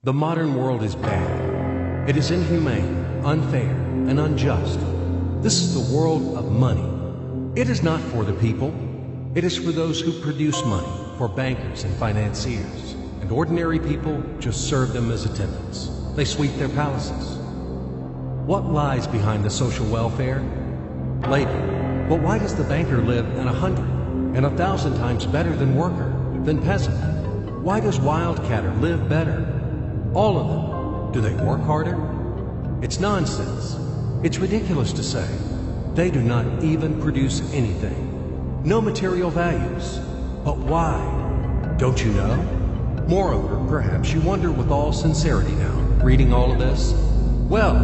The modern world is bad. It is inhumane, unfair, and unjust. This is the world of money. It is not for the people. It is for those who produce money, for bankers and financiers. And ordinary people just serve them as attendants. They sweep their palaces. What lies behind the social welfare? Labor. But why does the banker live in 100 and 1,000 times better than worker, than peasant? Why does wildcatter live better? All of them. Do they work harder? It's nonsense. It's ridiculous to say. They do not even produce anything. No material values. But why? Don't you know? Moreover, perhaps you wonder with all sincerity now, reading all of this. Well,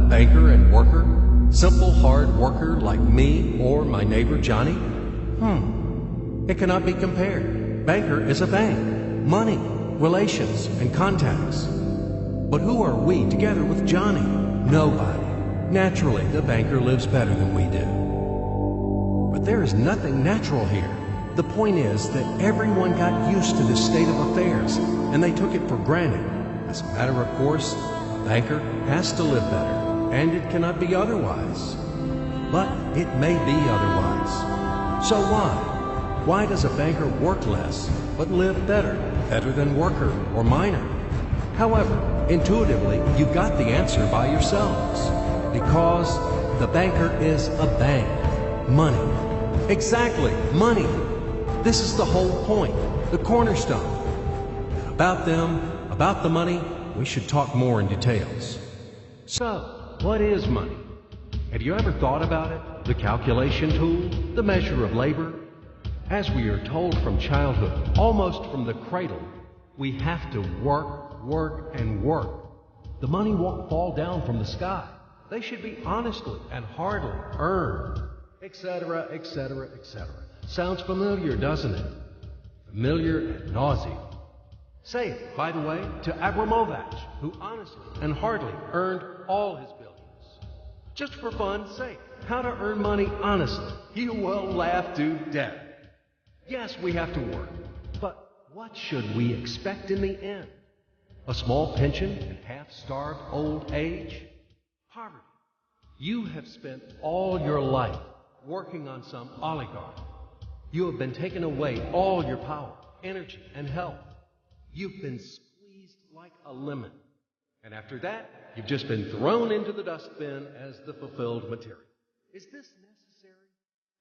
banker and worker, simple hard worker like me or my neighbor Johnny? It cannot be compared. Banker is a bank, money, relations, and contacts. But who are we together with Johnny? Nobody. Naturally, the banker lives better than we do. But there is nothing natural here. The point is that everyone got used to this state of affairs, and they took it for granted. As a matter of course, a banker has to live better, and it cannot be otherwise. But it may be otherwise. So why? Why does a banker work less, but live better than worker or miner? However, intuitively, you got the answer by yourselves. Because the banker is a bank. Money. Exactly, money. This is the whole point, the cornerstone. About them, about the money, we should talk more in details. So, what is money? Have you ever thought about it? The calculation tool, the measure of labor? As we are told from childhood, almost from the cradle, we have to work, work, and work. The money won't fall down from the sky. They should be honestly and hardly earned, etc., etc., etc. Sounds familiar, doesn't it? Familiar ad nauseum. Say it, by the way, to Abramovich, who honestly and hardly earned all his billions. Just for fun, say how to earn money honestly. You will laugh to death. Yes, we have to work, but what should we expect in the end? A small pension and half-starved old age? Poverty. You have spent all your life working on some oligarch. You have been taken away all your power, energy, and health. You've been squeezed like a lemon. And after that, you've just been thrown into the dustbin as the fulfilled material. Is this necessary?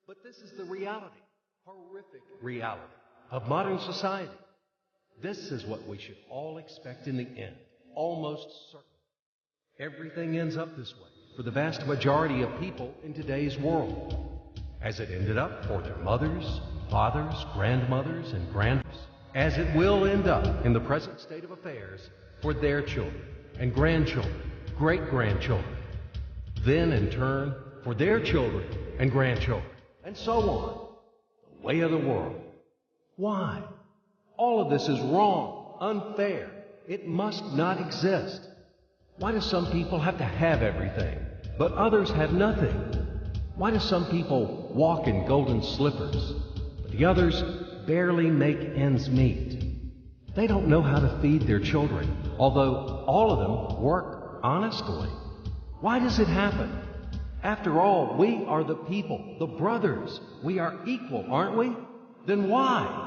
But this is the reality, horrific reality, of modern society. This is what we should all expect in the end, almost certain. Everything ends up this way for the vast majority of people in today's world, as it ended up for their mothers, fathers, grandmothers, and grandfathers, as it will end up in the present state of affairs for their children and grandchildren, great-grandchildren, then in turn for their children and grandchildren, and so on. The way of the world. Why? All of this is wrong, unfair. It must not exist. Why do some people have to have everything, but others have nothing? Why do some people walk in golden slippers, but the others barely make ends meet? They don't know how to feed their children, although all of them work honestly. Why does it happen? After all, we are the people, the brothers. We are equal, aren't we? Then why?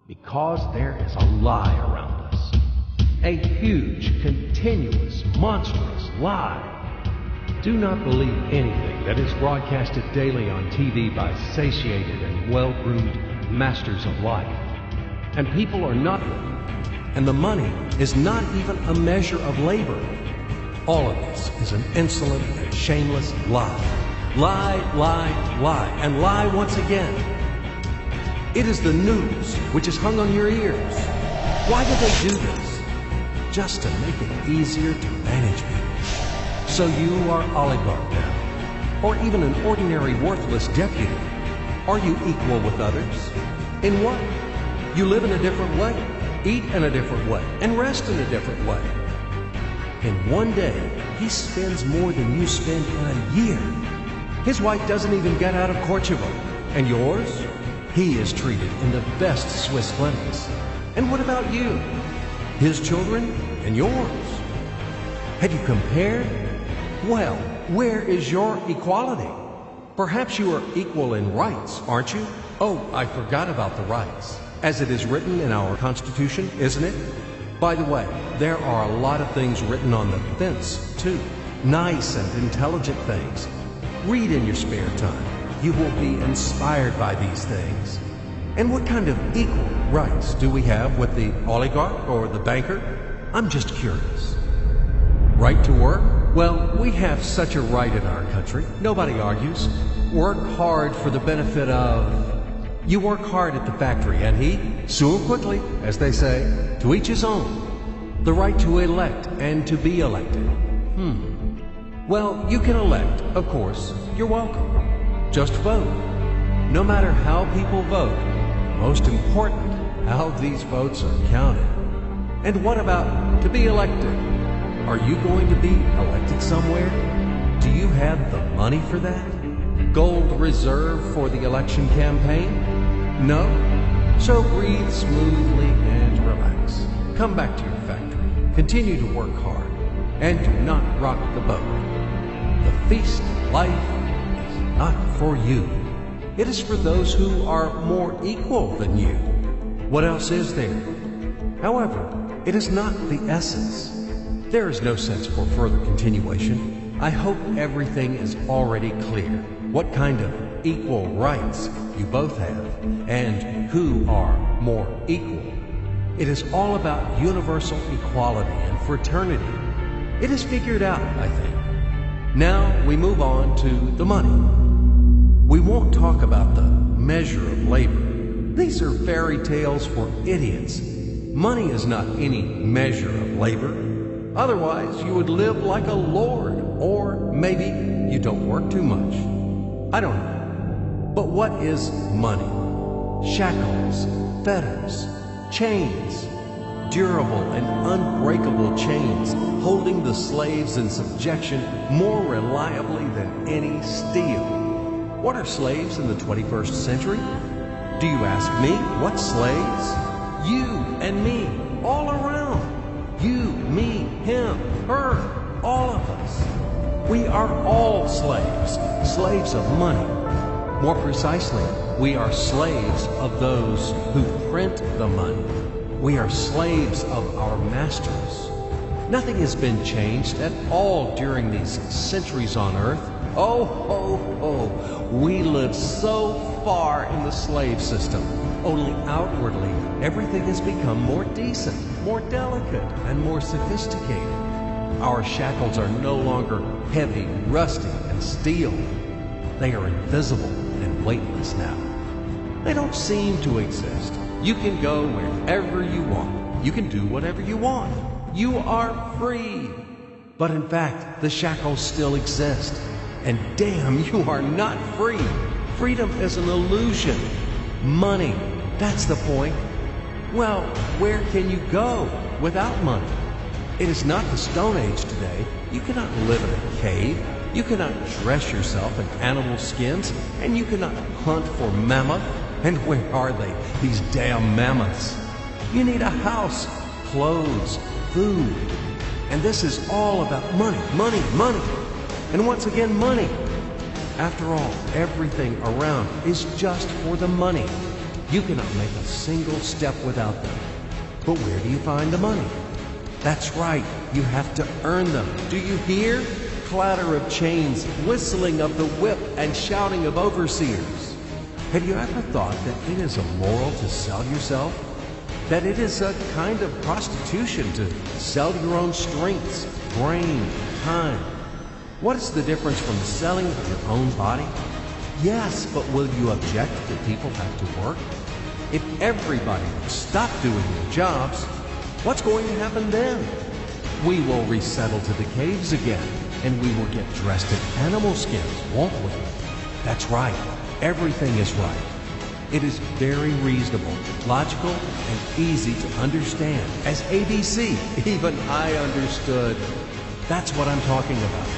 Because there is a lie around us. A huge, continuous, monstrous lie. Do not believe anything that is broadcasted daily on TV by satiated and well-groomed masters of life. And people are not living. And the money is not even a measure of labor. All of this is an insolent and shameless lie. Lie, lie, lie, and lie once again. It is the news which is hung on your ears. Why do they do this? Just to make it easier to manage people. So you are oligarch now, or even an ordinary worthless deputy. Are you equal with others? In what? You live in a different way, eat in a different way, and rest in a different way. In one day, he spends more than you spend in a year. His wife doesn't even get out of Kosovo. And yours? He is treated in the best Swiss clinics. And what about you? his children and yours. Had you compared? Well, where is your equality? Perhaps you are equal in rights, aren't you? Oh, I forgot about the rights. As it is written in our Constitution, isn't it? By the way, there are a lot of things written on the fence, too. Nice and intelligent things. Read in your spare time. You will be inspired by these things. And what kind of equal rights do we have with the oligarch or the banker? I'm just curious. Right to work? Well, we have such a right in our country. Nobody argues. Work hard for the benefit of... You work hard at the factory, and he, soon or quickly, as they say, to each his own. The right to elect and to be elected. Well, you can elect, of course. You're welcome. Just vote. No matter how people vote, most important, how these votes are counted. And what about to be elected? Are you going to be elected somewhere? Do you have the money for that? Gold reserve for the election campaign? No? So breathe smoothly and relax. Come back to your factory. Continue to work hard. And do not rock the boat. The feast of life is not for you. It is for those who are more equal than you. What else is there? However, it is not the essence. There is no sense for further continuation. I hope everything is already clear. What kind of equal rights you both have, and who are more equal. It is all about universal equality and fraternity. It is figured out, I think. Now we move on to the money. We won't talk about the measure of labor. These are fairy tales for idiots. Money is not any measure of labor. Otherwise, you would live like a lord, or maybe you don't work too much. I don't know. But what is money? Shackles, fetters, chains, durable and unbreakable chains holding the slaves in subjection more reliably than any steel. What are slaves in the 21st century? Do you ask me? What slaves? You and me, all around. You, me, him, her, all of us. We are all slaves, slaves of money. More precisely, we are slaves of those who print the money. We are slaves of our masters. Nothing has been changed at all during these centuries on earth. Oh, ho, ho. We live so far in the slave system. Only outwardly, everything has become more decent, more delicate, and more sophisticated. Our shackles are no longer heavy, rusty, and steel. They are invisible and weightless now. They don't seem to exist. You can go wherever you want. You can do whatever you want. You are free. But in fact, the shackles still exist. And damn, you are not free. Freedom is an illusion. Money, that's the point. Well, where can you go without money? It is not the Stone Age today. You cannot live in a cave. You cannot dress yourself in animal skins. And you cannot hunt for mammoth. And where are they, these damn mammoths? You need a house, clothes, food. And this is all about money, money, money. And once again, money. After all, everything around is just for the money. You cannot make a single step without them. But where do you find the money? That's right, you have to earn them. Do you hear? Clatter of chains, whistling of the whip, and shouting of overseers. Have you ever thought that it is immoral to sell yourself? That it is a kind of prostitution to sell your own strengths, brain, time? What is the difference from selling your own body? Yes, but will you object that people have to work? If everybody would stop doing their jobs, what's going to happen then? We will resettle to the caves again, and we will get dressed in animal skins, won't we? That's right. Everything is right. It is very reasonable, logical, and easy to understand. As ABC, even I understood. That's what I'm talking about.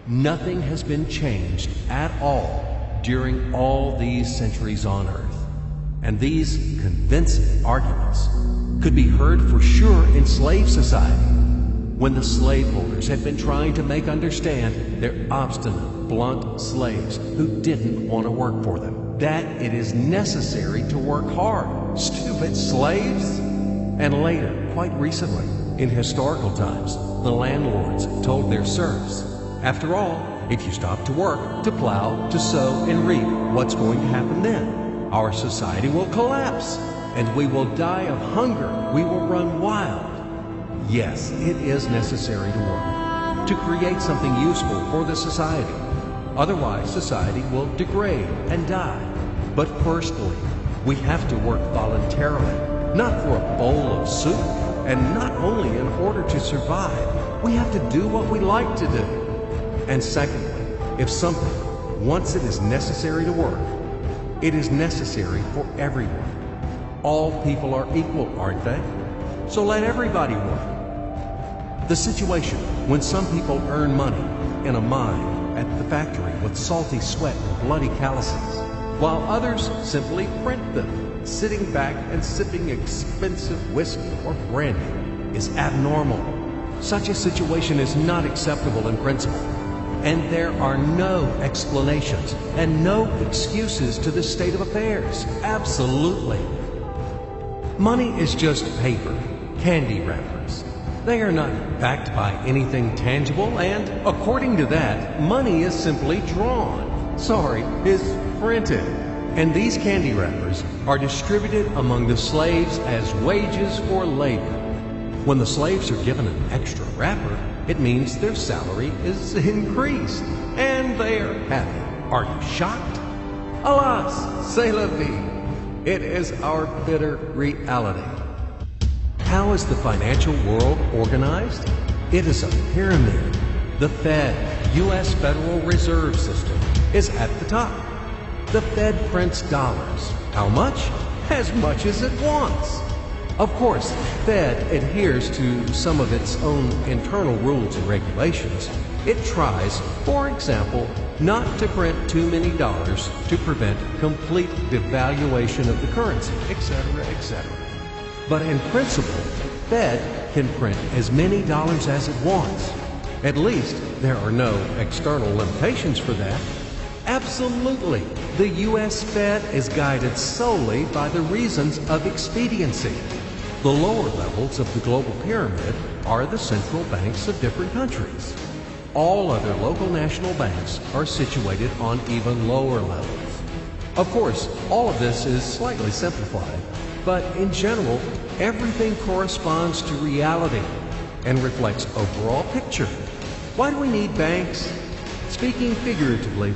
Nothing has been changed at all during all these centuries on earth. And these convincing arguments could be heard for sure in slave society, when the slaveholders had been trying to make understand their obstinate, blunt slaves who didn't want to work for them that it is necessary to work hard. Stupid slaves! And later, quite recently, in historical times, the landlords told their serfs, after all, if you stop to work, to plow, to sow, and reap, what's going to happen then? Our society will collapse, and we will die of hunger. We will run wild. Yes, it is necessary to work, to create something useful for the society. Otherwise, society will degrade and die. But firstly, we have to work voluntarily, not for a bowl of soup, and not only in order to survive. We have to do what we like to do. And secondly, if something, once it is necessary to work, it is necessary for everyone. All people are equal, aren't they? So let everybody work. The situation when some people earn money in a mine at the factory with salty sweat and bloody calluses, while others simply print them, sitting back and sipping expensive whiskey or brandy, is abnormal. Such a situation is not acceptable in principle, and there are no explanations and no excuses to this state of affairs. Absolutely. Money is just paper, candy wrappers. They are not backed by anything tangible, and according to that, money is simply drawn. Sorry, is printed. And these candy wrappers are distributed among the slaves as wages for labor. When the slaves are given an extra wrapper, it means their salary is increased, and they are happy. Are you shocked? Alas, c'est la vie. It is our bitter reality. How is the financial world organized? It is a pyramid. The Fed, U.S. Federal Reserve System, is at the top. The Fed prints dollars. How much? As much as it wants. Of course, Fed adheres to some of its own internal rules and regulations. It tries, for example, not to print too many dollars to prevent complete devaluation of the currency, etc., etc. But in principle, Fed can print as many dollars as it wants. At least there are no external limitations for that. Absolutely, the U.S. Fed is guided solely by the reasons of expediency. The lower levels of the global pyramid are the central banks of different countries. All other local national banks are situated on even lower levels. Of course, all of this is slightly simplified, but in general, everything corresponds to reality and reflects overall picture. Why do we need banks? Speaking figuratively,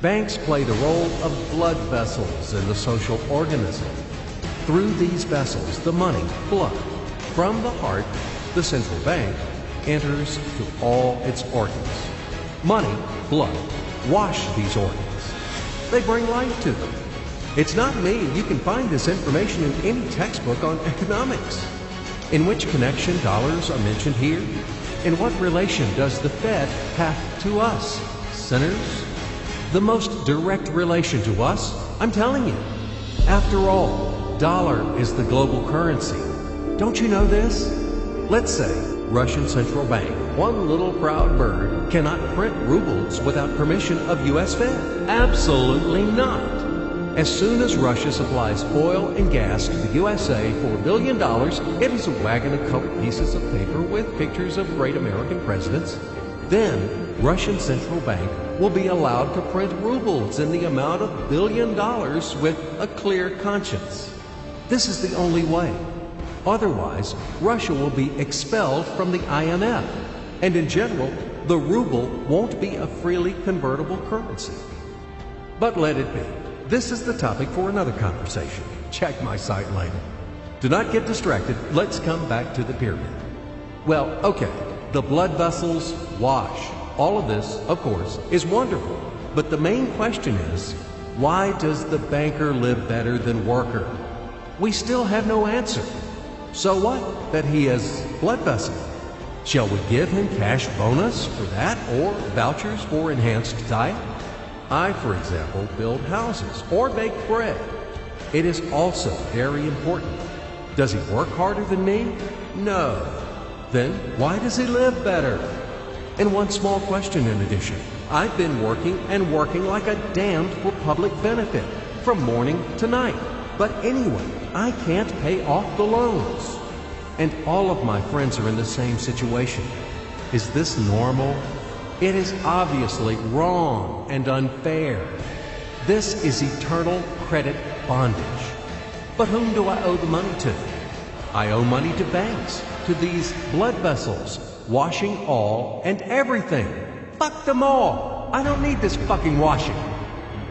banks play the role of blood vessels in the social organism. Through these vessels, the money, blood, from the heart, the central bank, enters to all its organs. Money, blood, wash these organs. They bring life to them. It's not me. You can find this information in any textbook on economics. In which connection dollars are mentioned here? In what relation does the Fed have to us, sinners? The most direct relation to us, I'm telling you. After all, dollar is the global currency. Don't you know this? Let's say Russian Central Bank, one little proud bird, cannot print rubles without permission of U.S. Fed. Absolutely not. As soon as Russia supplies oil and gas to the USA for $1 billion, it is a wagon of colored pieces of paper with pictures of great American presidents. Then, Russian Central Bank will be allowed to print rubles in the amount of $1 billion with a clear conscience. This is the only way. Otherwise, Russia will be expelled from the IMF, and in general, the ruble won't be a freely convertible currency. But let it be. This is the topic for another conversation. Check my site later. Do not get distracted. Let's come back to the pyramid. Well, okay, the blood vessels wash. All of this, of course, is wonderful. But the main question is, why does the banker live better than worker? We still have no answer. So what that he has blood vessel? Shall we give him cash bonus for that or vouchers for enhanced diet? I, for example, build houses or bake bread. It is also very important. Does he work harder than me? No. Then why does he live better? And one small question in addition. I've been working and working like a damned for public benefit from morning to night. But anyway, I can't pay off the loans. And all of my friends are in the same situation. Is this normal? It is obviously wrong and unfair. This is eternal credit bondage. But whom do I owe the money to? I owe money to banks, to these blood vessels, washing all and everything. Fuck them all. I don't need this fucking washing.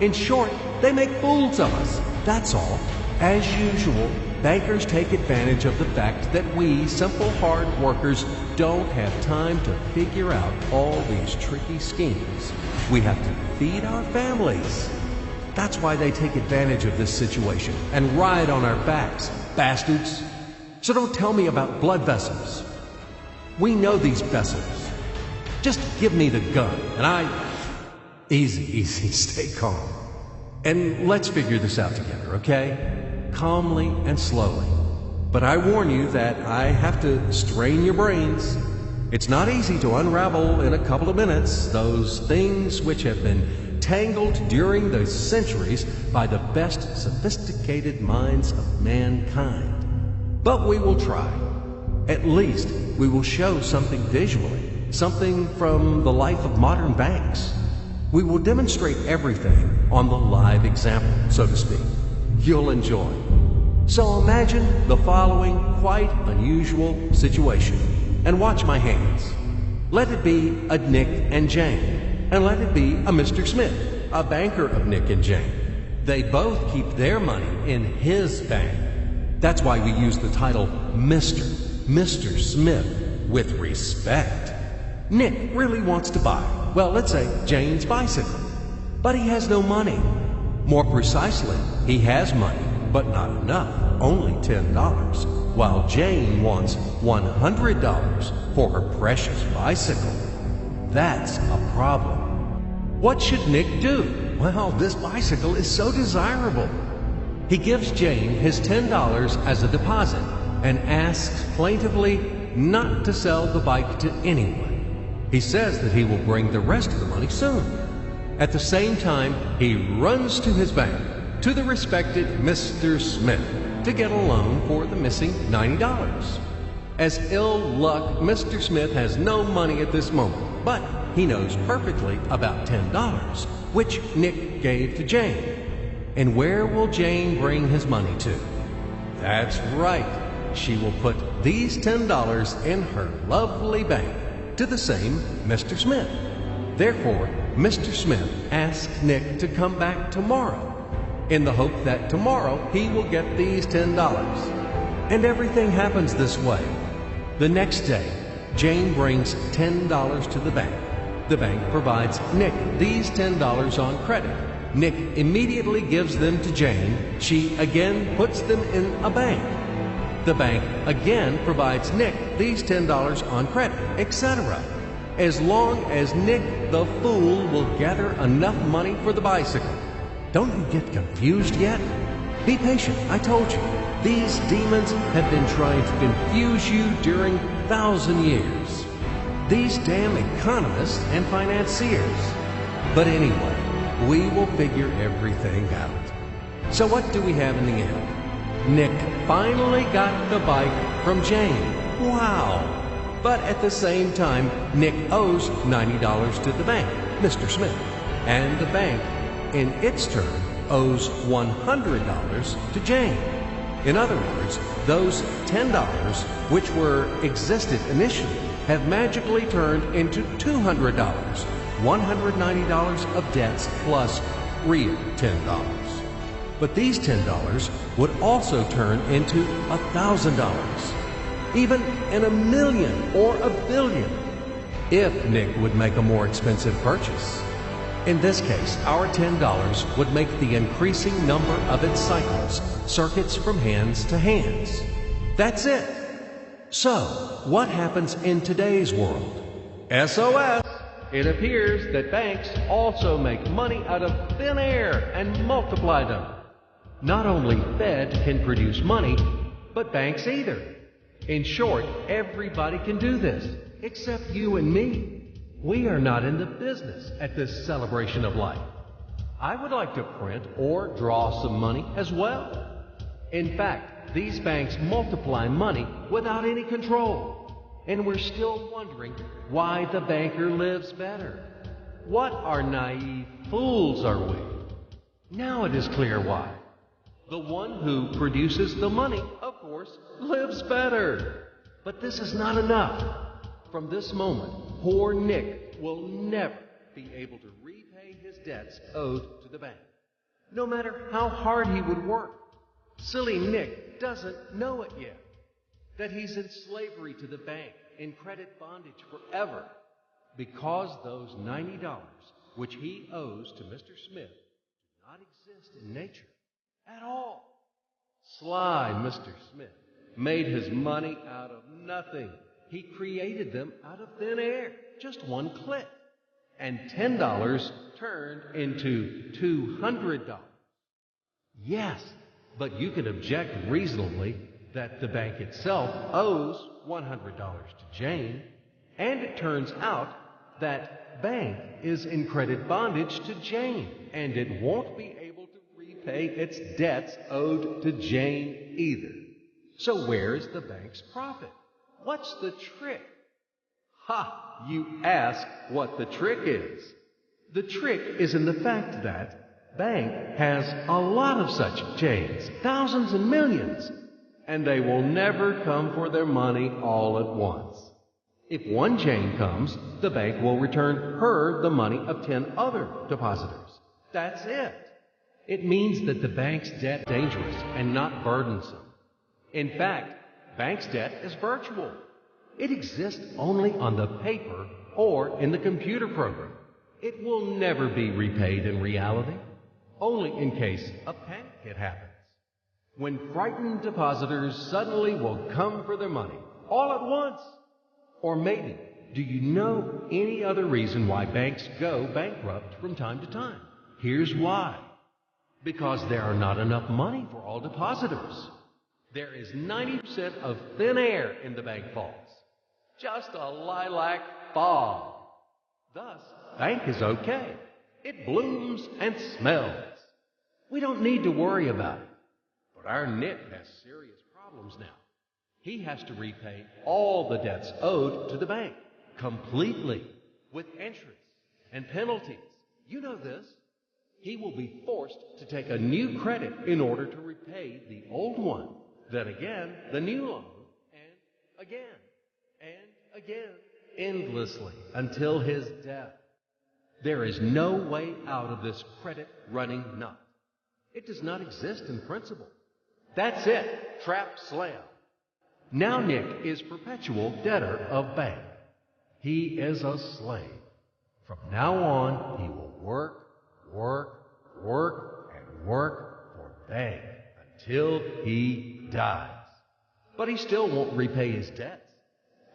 In short, they make fools of us. That's all. As usual, bankers take advantage of the fact that we, simple hard workers, don't have time to figure out all these tricky schemes. We have to feed our families. That's why they take advantage of this situation and ride on our backs, bastards. So don't tell me about blood vessels. We know these vessels. Just give me the gun and Easy, stay calm. And let's figure this out together, okay? Calmly and slowly. But I warn you that I have to strain your brains. It's not easy to unravel in a couple of minutes those things which have been tangled during the centuries by the best sophisticated minds of mankind. But we will try. At least we will show something visually, something from the life of modern banks. We will demonstrate everything on the live example, so to speak. You'll enjoy. So imagine the following quite unusual situation, and watch my hands. Let it be a Nick and Jane, and let it be a Mr. Smith, a banker of Nick and Jane. They both keep their money in his bank. That's why we use the title Mr. Smith, with respect. Nick really wants to buy, well, let's say Jane's bicycle, but he has no money. More precisely, he has money, but not enough, only $10, while Jane wants $100 for her precious bicycle. That's a problem. What should Nick do? Well, this bicycle is so desirable. He gives Jane his $10 as a deposit and asks plaintively not to sell the bike to anyone. He says that he will bring the rest of the money soon. At the same time, he runs to his bank, to the respected Mr. Smith, to get a loan for the missing $90. As ill luck, Mr. Smith has no money at this moment, but he knows perfectly about $10, which Nick gave to Jane. And where will Jane bring his money to? That's right. She will put these $10 in her lovely bank to the same Mr. Smith. Therefore, Mr. Smith asks Nick to come back tomorrow in the hope that tomorrow he will get these $10. And everything happens this way. The next day, Jane brings $10 to the bank. The bank provides Nick these $10 on credit. Nick immediately gives them to Jane. She again puts them in a bank. The bank again provides Nick these $10 on credit, etc. As long as Nick the fool will gather enough money for the bicycle. Don't you get confused yet? Be patient, I told you. These demons have been trying to confuse you during 1,000 years. These damn economists and financiers. But anyway, we will figure everything out. So what do we have in the end? Nick finally got the bike from Jane. Wow! But at the same time, Nick owes $90 to the bank, Mr. Smith. And the bank, in its turn, owes $100 to Jane. In other words, those $10, which existed initially, have magically turned into $200, $190 of debts plus real $10. But these $10 would also turn into $1,000, even in a million or a billion, if Nick would make a more expensive purchase. In this case, our $10 would make the increasing number of its cycles, circuits from hands to hands. That's it. So, what happens in today's world? SOS! It appears that banks also make money out of thin air and multiply them. Not only Fed can produce money, but banks either. In short, everybody can do this, except you and me. We are not in the business at this celebration of life. I would like to print or draw some money as well. In fact, these banks multiply money without any control. And we're still wondering why the banker lives better. What are naive fools are we? Now it is clear why. The one who produces the money, of course, lives better. But this is not enough. From this moment, poor Nick will never be able to repay his debts owed to the bank. No matter how hard he would work, silly Nick doesn't know it yet. That he's in slavery to the bank, in credit bondage forever, because those $90 which he owes to Mr. Smith do not exist in nature at all. Sly Mr. Smith made his money out of nothing. He created them out of thin air, just one click. And $10 turned into $200. Yes, but you can object reasonably that the bank itself owes $100 to Jane, and it turns out that bank is in credit bondage to Jane, and it won't be able to repay its debts owed to Jane either. So where's the bank's profit? What's the trick? Ha! You ask what the trick is. The trick is in the fact that bank has a lot of such Janes, thousands and millions, and they will never come for their money all at once. If one Jane comes, the bank will return her the money of 10 other depositors. That's it. It means that the bank's debt is dangerous and not burdensome. In fact, bank's debt is virtual. It exists only on the paper or in the computer program. It will never be repaid in reality, only in case a panic hit happens. When frightened depositors suddenly will come for their money all at once. Or maybe, do you know any other reason why banks go bankrupt from time to time? Here's why. Because there are not enough money for all depositors. There is 90% of thin air in the bank vaults. Just a lilac fog. Thus, bank is okay. It blooms and smells. We don't need to worry about it. But our Nick has serious problems now. He has to repay all the debts owed to the bank, completely, with interest and penalties. You know this. He will be forced to take a new credit in order to repay the old one. Then again, the new loan, and again, endlessly, until his death. There is no way out of this credit running knot. It does not exist in principle. That's it. Trap slam. Now Nick is perpetual debtor of bank. He is a slave. From now on, he will work for bank until he dies. But he still won't repay his debts.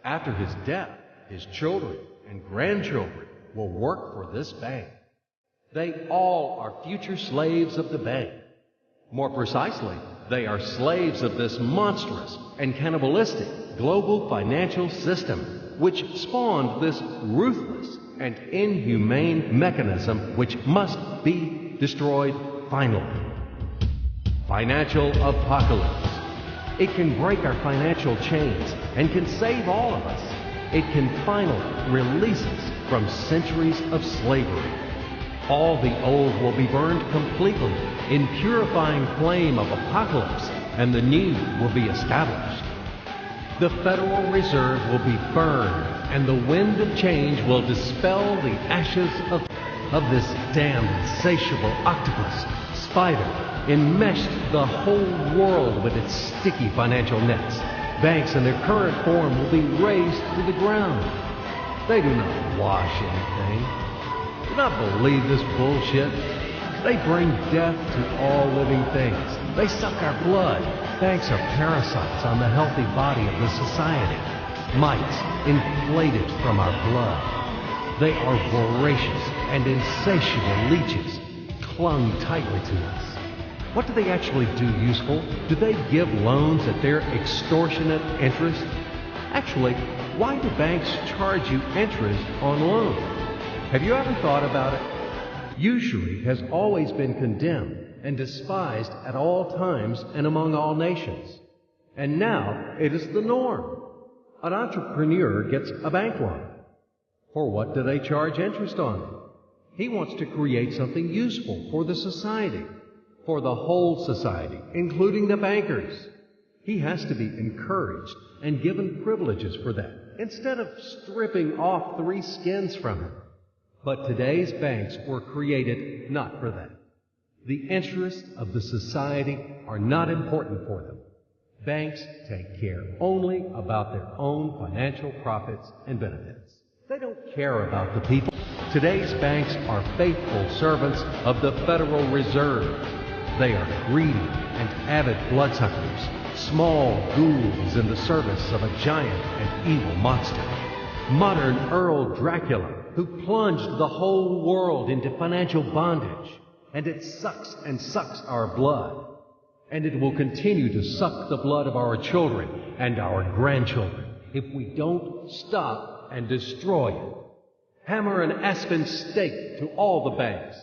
After his death, his children and grandchildren will work for this bank. They all are future slaves of the bank. More precisely, they are slaves of this monstrous and cannibalistic global financial system, which spawned this ruthless and inhumane mechanism which must be destroyed finally. Financial apocalypse. It can break our financial chains and can save all of us. It can finally release us from centuries of slavery. All the old will be burned completely in purifying flame of apocalypse, and the new will be established. The Federal Reserve will be burned, and the wind of change will dispel the ashes of this damned insatiable octopus, spider, enmeshed the whole world with its sticky financial nets. Banks in their current form will be razed to the ground. They do not wash anything. Do not believe this bullshit. They bring death to all living things. They suck our blood. Banks are parasites on the healthy body of the society. Mites inflated from our blood. They are voracious and insatiable leeches, clung tightly to us. What do they actually do useful? Do they give loans at their extortionate interest? Actually, why do banks charge you interest on loans? Have you ever thought about it? Usury has always been condemned and despised at all times and among all nations. And now it is the norm. An entrepreneur gets a bank loan. For what do they charge interest on it? He wants to create something useful for the society, for the whole society, including the bankers. He has to be encouraged and given privileges for that, instead of stripping off 3 skins from him. But today's banks were created not for that. The interests of the society are not important for them. Banks take care only about their own financial profits and benefits. They don't care about the people. Today's banks are faithful servants of the Federal Reserve. They are greedy and avid bloodsuckers, small ghouls in the service of a giant and evil monster. Modern Earl Dracula, who plunged the whole world into financial bondage, and it sucks and sucks our blood. And it will continue to suck the blood of our children and our grandchildren if we don't stop and destroy it. Hammer an aspen stake to all the banks.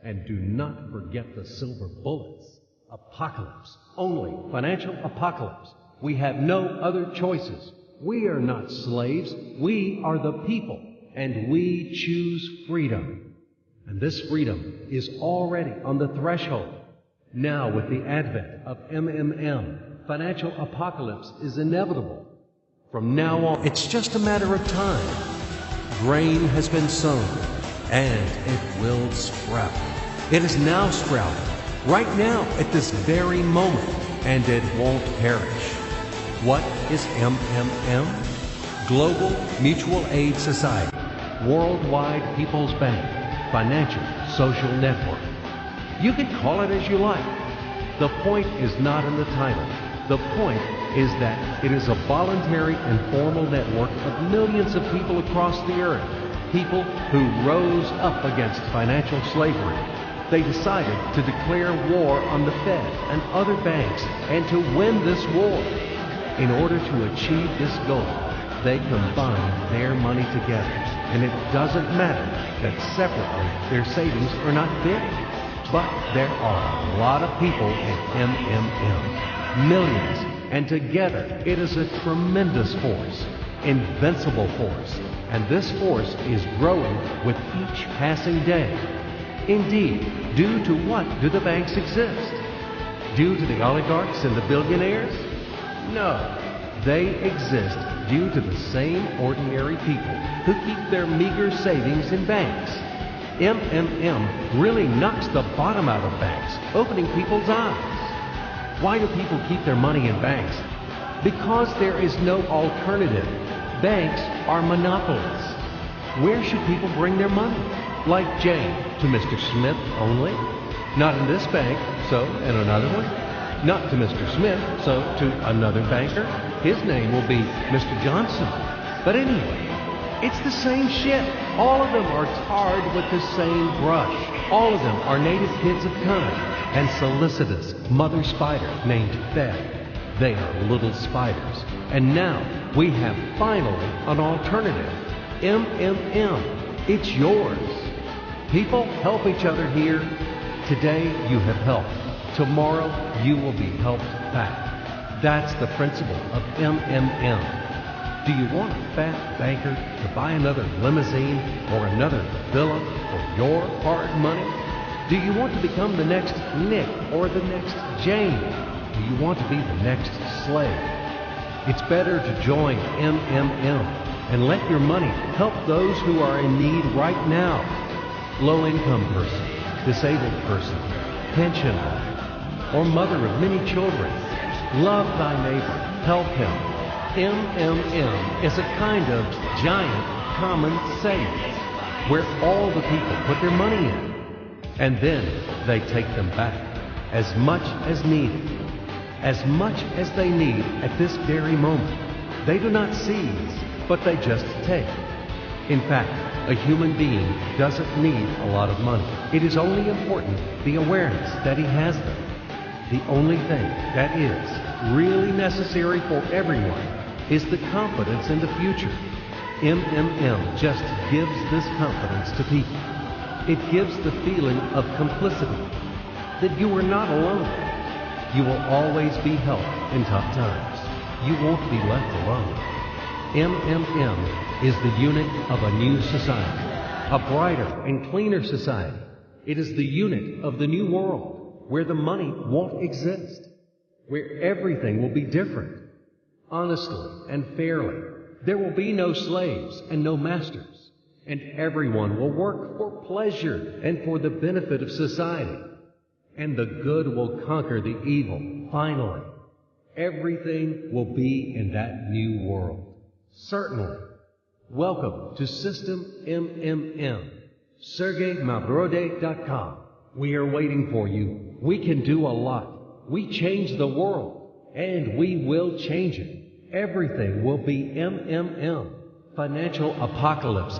And do not forget the silver bullets. Apocalypse. Only financial apocalypse. We have no other choices. We are not slaves. We are the people. And we choose freedom. And this freedom is already on the threshold. Now, with the advent of MMM, financial apocalypse is inevitable. From now on, it's just a matter of time. Grain has been sown, and it will sprout. It is now sprouting, right now, at this very moment, and it won't perish. What is MMM? Global Mutual Aid Society, Worldwide People's Bank, Financial Social Network. You can call it as you like. The point is not in the title. The point is that it is a voluntary and formal network of millions of people across the earth, people who rose up against financial slavery. They decided to declare war on the Fed and other banks and to win this war. In order to achieve this goal, they combined their money together. And it doesn't matter that separately their savings are not big. But there are a lot of people in MMM, millions, and together it is a tremendous force, invincible force, and this force is growing with each passing day. Indeed, due to what do the banks exist? Due to the oligarchs and the billionaires? No, they exist due to the same ordinary people who keep their meager savings in banks. MMM really knocks the bottom out of banks, opening people's eyes. Why do people keep their money in banks? Because there is no alternative. Banks are monopolies. Where should people bring their money? Like Jane, to Mr. Smith only? Not in this bank, so in another one? Not to Mr. Smith, so to another banker? His name will be Mr. Johnson. But anyway, it's the same shit. All of them are tarred with the same brush. All of them are native kids of cunning and solicitous mother spider named Fed. They are little spiders. And now we have finally an alternative. MMM. It's yours. People, help each other here. Today you have helped. Tomorrow you will be helped back. That's the principle of MMM. Do you want a fat banker to buy another limousine or another villa for your hard money? Do you want to become the next Nick or the next Jane? Do you want to be the next slave? It's better to join MMM and let your money help those who are in need right now. Low-income person, disabled person, pensioner, or mother of many children. Love thy neighbor. Help him. MMM is a kind of giant common savings where all the people put their money in. And then they take them back as much as needed. As much as they need at this very moment. They do not seize, but they just take. In fact, a human being doesn't need a lot of money. It is only important the awareness that he has them. The only thing that is really necessary for everyone is the confidence in the future. MMM just gives this confidence to people. It gives the feeling of complicity, that you are not alone. You will always be helped in tough times. You won't be left alone. MMM is the unit of a new society, a brighter and cleaner society. It is the unit of the new world, where the money won't exist, where everything will be different, honestly and fairly. There will be no slaves and no masters, and everyone will work for pleasure and for the benefit of society. And the good will conquer the evil, finally. Everything will be in that new world. Certainly. Welcome to System MMM. SergeyMavroday.com. We are waiting for you. We can do a lot. We change the world, and we will change it. Everything will be MMM. Financial apocalypse.